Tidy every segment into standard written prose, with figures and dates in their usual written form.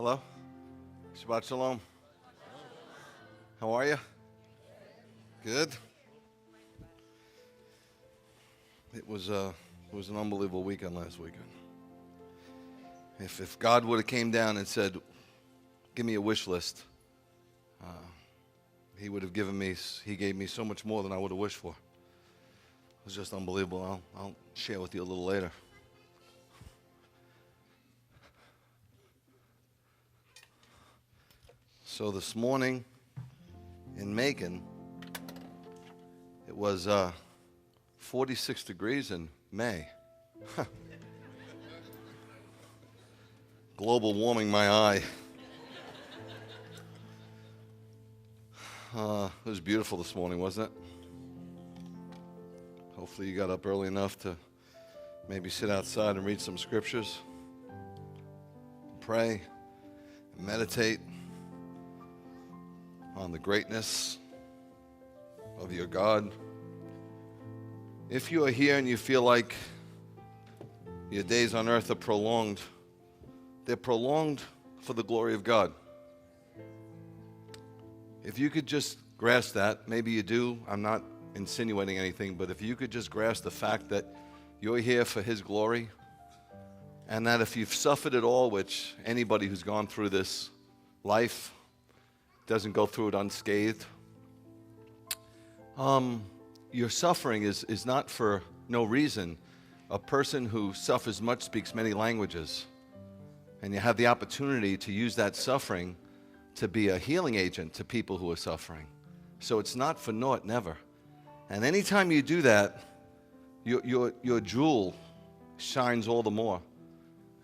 Hello? Shabbat Shalom. How are you? Good? It was an unbelievable weekend last weekend. If God would have came down and said, give me a wish list, he gave me so much more than I would have wished for. It was just unbelievable. I'll share with you a little later. So this morning in Macon, it was 46 degrees in May. Global warming my eye. It was beautiful this morning, wasn't it? Hopefully you got up early enough to maybe sit outside and read some scriptures, pray, and meditate on the greatness of your God. If you are here and you feel like your days on earth are prolonged, they're prolonged for the glory of God. If you could just grasp that, maybe you do, I'm not insinuating anything, but if you could just grasp the fact that you're here for His glory, and that if you've suffered it all, which anybody who's gone through this life doesn't go through it unscathed, your suffering is not for no reason. A person who suffers much speaks many languages, and you have the opportunity to use that suffering to be a healing agent to people who are suffering. So it's not for naught, never. And anytime you do that, your jewel shines all the more.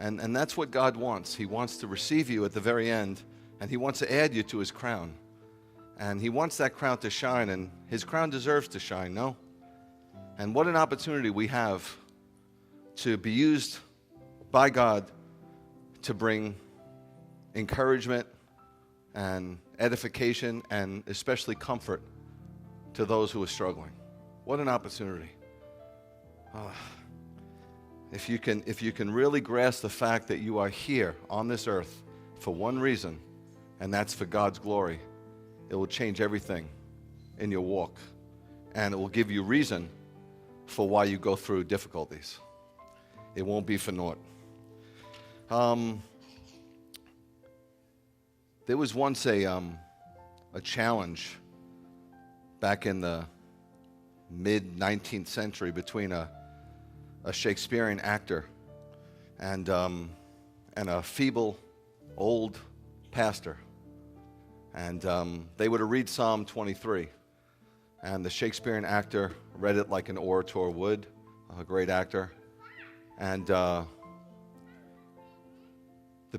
And that's what God wants. He wants to receive you at the very end, and He wants to add you to His crown. And He wants that crown to shine, and His crown deserves to shine, no? And what an opportunity we have to be used by God to bring encouragement and edification and especially comfort to those who are struggling. What an opportunity. If you can really grasp the fact that you are here on this earth for one reason, and that's for God's glory, it will change everything in your walk, and it will give you reason for why you go through difficulties. It won't be for naught. There was once a challenge back in the mid-19th century between a Shakespearean actor and a feeble old pastor. And they were to read Psalm 23. And the Shakespearean actor read it like an orator would, a great actor. And the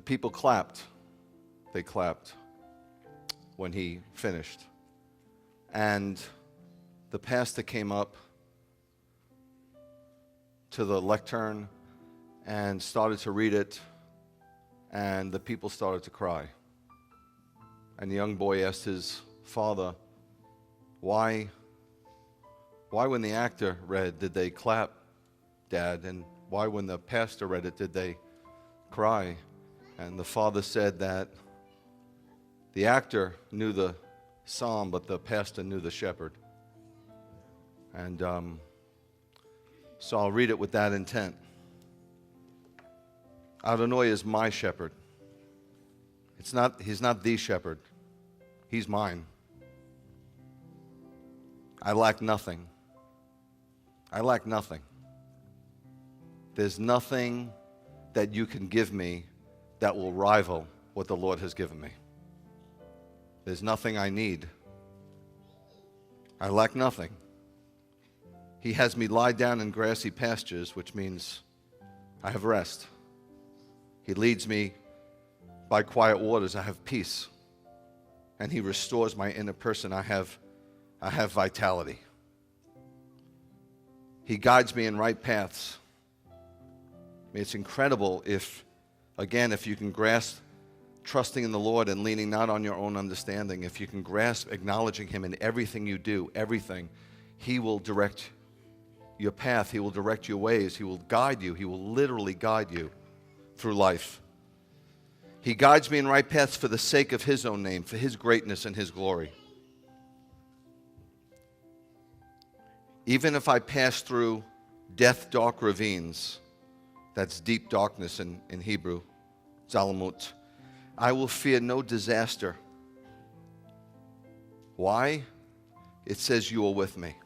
people clapped. They clapped when he finished. And the pastor came up to the lectern and started to read it, and the people started to cry. And the young boy asked his father, why when the actor read did they clap, Dad? And why when the pastor read it did they cry? And the father said that the actor knew the psalm, but the pastor knew the shepherd. And so I'll read it with that intent. Adonai is my shepherd. He's not the shepherd. He's mine. I lack nothing. I lack nothing. There's nothing that you can give me that will rival what the Lord has given me. There's nothing I need. I lack nothing. He has me lie down in grassy pastures, which means I have rest. He leads me by quiet waters. I have peace. And He restores my inner person. I have vitality. He guides me in right paths. I mean, it's incredible if you can grasp trusting in the Lord and leaning not on your own understanding. If you can grasp acknowledging Him in everything you do, everything, He will direct your path. He will direct your ways. He will guide you. He will literally guide you through life. He guides me in right paths for the sake of his own name, for his greatness and his glory. Even if I pass through death dark ravines, that's deep darkness in Hebrew, Zalamut, I will fear no disaster. Why? It says you are with me.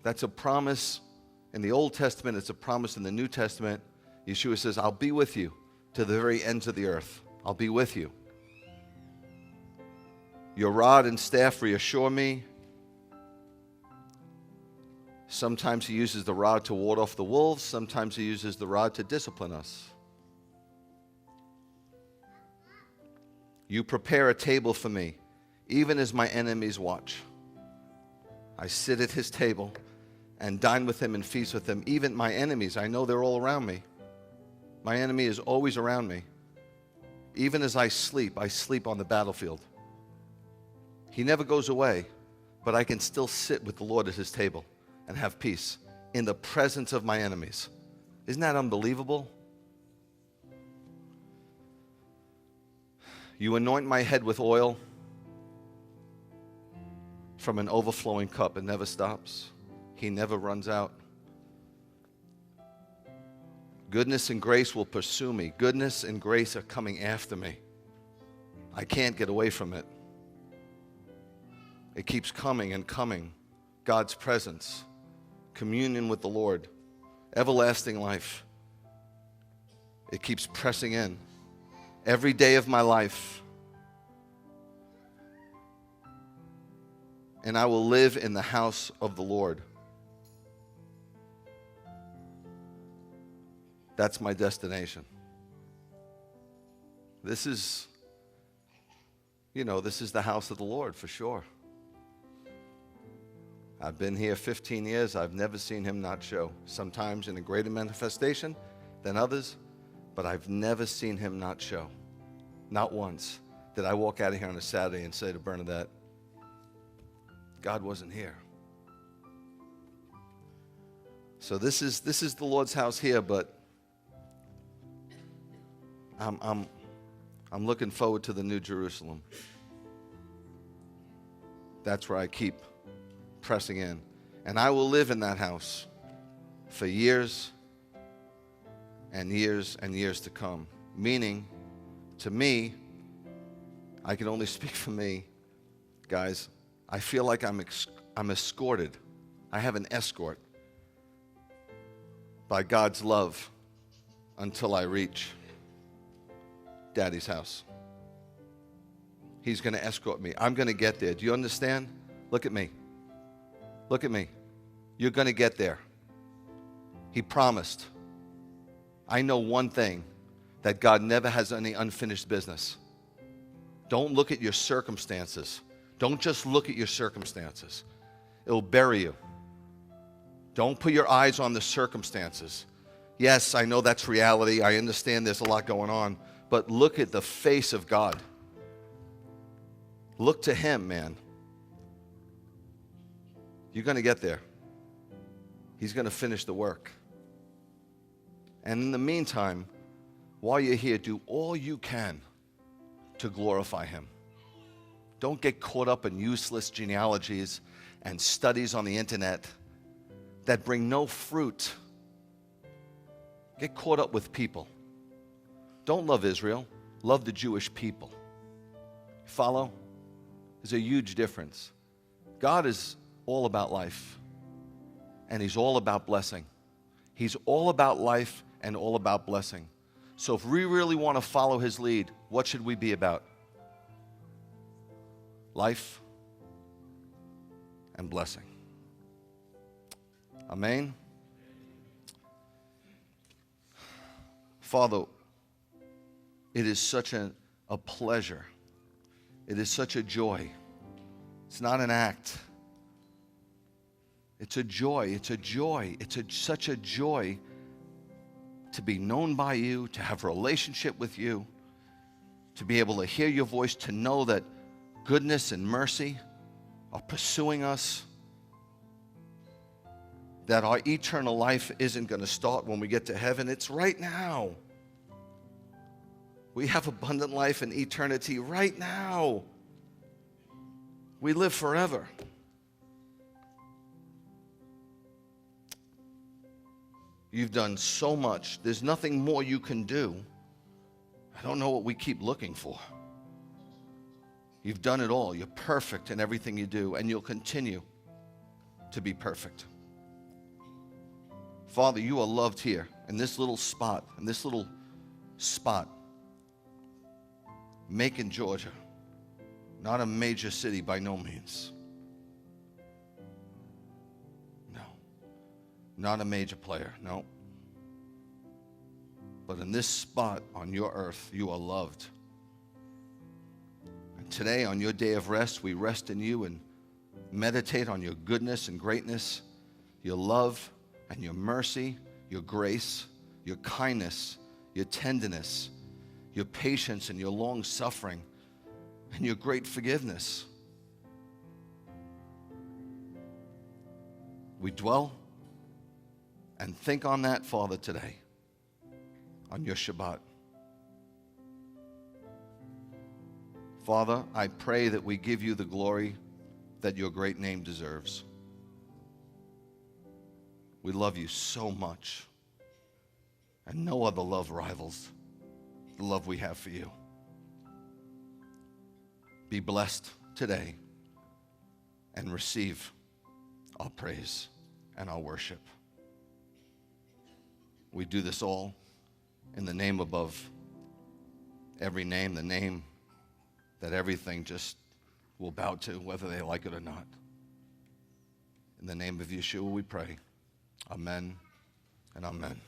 That's a promise in the Old Testament. It's a promise in the New Testament. Yeshua says, I'll be with you to the very ends of the earth. I'll be with you. Your rod and staff reassure me. Sometimes he uses the rod to ward off the wolves. Sometimes he uses the rod to discipline us. You prepare a table for me, even as my enemies watch. I sit at his table and dine with him and feast with him. Even my enemies, I know they're all around me. My enemy is always around me. Even as I sleep on the battlefield. He never goes away, but I can still sit with the Lord at his table and have peace in the presence of my enemies. Isn't that unbelievable? You anoint my head with oil from an overflowing cup. It never stops. He never runs out. Goodness and grace will pursue me. Goodness and grace are coming after me. I can't get away from it. It keeps coming and coming. God's presence, communion with the Lord, everlasting life. It keeps pressing in. Every day of my life. And I will live in the house of the Lord. That's my destination. This is the house of the Lord for sure. I've been here 15 years. I've never seen him not show. Sometimes in a greater manifestation than others, but I've never seen him not show. Not once did I walk out of here on a Saturday and say to Bernadette, God wasn't here. So this is the Lord's house here, but I'm looking forward to the New Jerusalem. That's where I keep pressing in. And I will live in that house for years and years and years to come. Meaning, to me, I can only speak for me, guys, I feel like I'm escorted. I have an escort by God's love until I reach Daddy's house. He's going to escort me. I'm going to get there. Do you understand? Look at me. Look at me. You're going to get there. He promised. I know one thing, that God never has any unfinished business. Don't look at your circumstances. Don't just look at your circumstances. It'll bury you. Don't put your eyes on the circumstances. Yes, I know that's reality. I understand there's a lot going on. But look at the face of God. Look to him, man. You're going to get there. He's going to finish the work. And in the meantime, while you're here, do all you can to glorify him. Don't get caught up in useless genealogies and studies on the internet that bring no fruit. Get caught up with people. Don't love Israel. Love the Jewish people. Follow? There's a huge difference. God is all about life. And he's all about blessing. He's all about life and all about blessing. So if we really want to follow his lead, what should we be about? Life and blessing. Amen. Father, it is such a pleasure. It is such a joy. It's not an act. It's a joy. It's a joy. It's such a joy to be known by you, to have a relationship with you, to be able to hear your voice, to know that goodness and mercy are pursuing us, that our eternal life isn't going to start when we get to heaven. It's right now. We have abundant life and eternity right now. We live forever. You've done so much. There's nothing more you can do. I don't know what we keep looking for. You've done it all. You're perfect in everything you do, and you'll continue to be perfect. Father, you are loved here in this little spot, Macon, Georgia. Not a major city by no means. No. Not a major player, no. But in this spot on your earth, you are loved. And today, on your day of rest, we rest in you and meditate on your goodness and greatness, your love and your mercy, your grace, your kindness, your tenderness, your patience and your long suffering, and your great forgiveness. We dwell and think on that, Father, today, on your Shabbat. Father, I pray that we give you the glory that your great name deserves. We love you so much, and no other love rivals the love we have for you. Be blessed today and receive our praise and our worship. We do this all in the name above every name, the name that everything just will bow to, whether they like it or not. In the name of Yeshua we pray. Amen and amen.